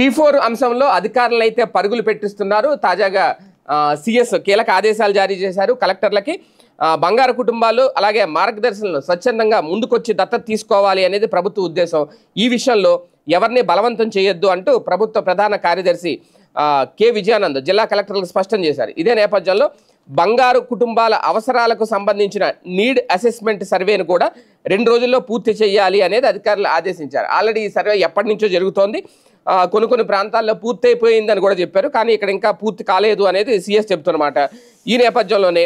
P4 అంశంలో అధికారులు అయితే పరుగులు పెట్టిస్తున్నారు. తాజాగా సీఎస్ కీలక ఆదేశాలు జారీ చేశారు కలెక్టర్లకి. బంగారు కుటుంబాలు అలాగే మార్గదర్శనలు స్వచ్ఛందంగా ముందుకొచ్చి దత్తత తీసుకోవాలి అనేది ప్రభుత్వ ఉద్దేశం. ఈ విషయంలో ఎవరిని బలవంతం చేయొద్దు అంటూ ప్రభుత్వ ప్రధాన కార్యదర్శి కె విజయానంద్ జిల్లా కలెక్టర్లకు స్పష్టం చేశారు. ఇదే నేపథ్యంలో బంగారు కుటుంబాల అవసరాలకు సంబంధించిన నీడ్ అసెస్మెంట్ సర్వేను కూడా 2 రోజుల్లో పూర్తి చేయాలి అనేది అధికారులు ఆదేశించారు. ఆల్రెడీ ఈ సర్వే ఎప్పటి నుంచో జరుగుతోంది. కొన్ని ప్రాంతాల్లో పూర్తయిపోయిందని కూడా చెప్పారు. కానీ ఇక్కడ ఇంకా పూర్తి కాలేదు అనేది సీఎస్ చెప్తున్నమాట. ఈ నేపథ్యంలోనే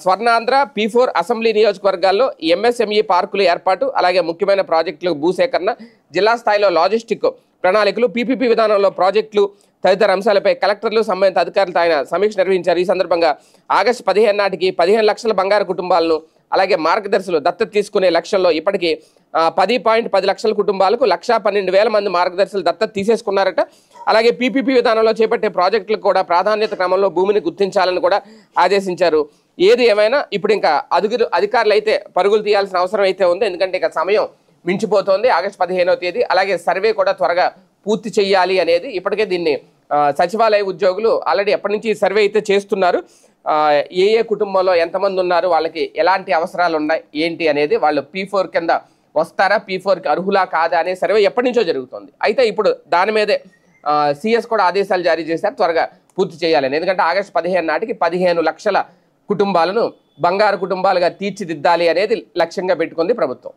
స్వర్ణాంధ్ర P4 అసెంబ్లీ నియోజకవర్గాల్లో ఎంఎస్ఎంఈ పార్కుల ఏర్పాటు, అలాగే ముఖ్యమైన ప్రాజెక్టులకు భూసేకరణ, జిల్లా స్థాయిలో లాజిస్టిక్ ప్రణాళికలు, పీపీపీ విధానంలో ప్రాజెక్టులు తదితర అంశాలపై కలెక్టర్లు సంబంధిత అధికారులతో ఆయన సమీక్ష నిర్వహించారు. ఈ సందర్భంగా ఆగస్టు 15 నాటికి 15 లక్షల బంగారు కుటుంబాలను అలాగే మార్గదర్శులు దత్తత తీసుకునే లక్ష్యంలో ఇప్పటికీ 10.10 లక్షల కుటుంబాలకు 1,12,000 మంది మార్గదర్శులు దత్తత తీసేసుకున్నారట. అలాగే పీపీపీ విధానంలో చేపట్టే ప్రాజెక్టులకు కూడా ప్రాధాన్యత క్రమంలో భూమిని గుర్తించాలని కూడా ఆదేశించారు. ఏది ఏమైనా ఇప్పుడు ఇంకా అధికారులు అయితే పరుగులు తీయాల్సిన అవసరం అయితే ఉంది. ఎందుకంటే ఇక సమయం మించిపోతోంది. ఆగస్టు 15వ తేదీ. అలాగే సర్వే కూడా త్వరగా పూర్తి చేయాలి అనేది ఇప్పటికే దీన్ని సచివాలయ ఉద్యోగులు ఆల్రెడీ ఎప్పటి నుంచి సర్వే అయితే చేస్తున్నారు. ఏ కుటుంబంలో ఎంతమంది ఉన్నారు, వాళ్ళకి ఎలాంటి అవసరాలు ఉన్నాయి ఏంటి అనేది, వాళ్ళు P4 కింద వస్తారా, P4కి అర్హులా కాదా అనే సర్వే ఎప్పటి నుంచో జరుగుతుంది. అయితే ఇప్పుడు దాని మీదే సీఎస్ కూడా ఆదేశాలు జారీ చేశారు త్వరగా పూర్తి చేయాలని. ఎందుకంటే ఆగస్టు 15 నాటికి 15 లక్షల కుటుంబాలను బంగారు కుటుంబాలుగా తీర్చిదిద్దాలి అనేది లక్ష్యంగా పెట్టుకుంది ప్రభుత్వం.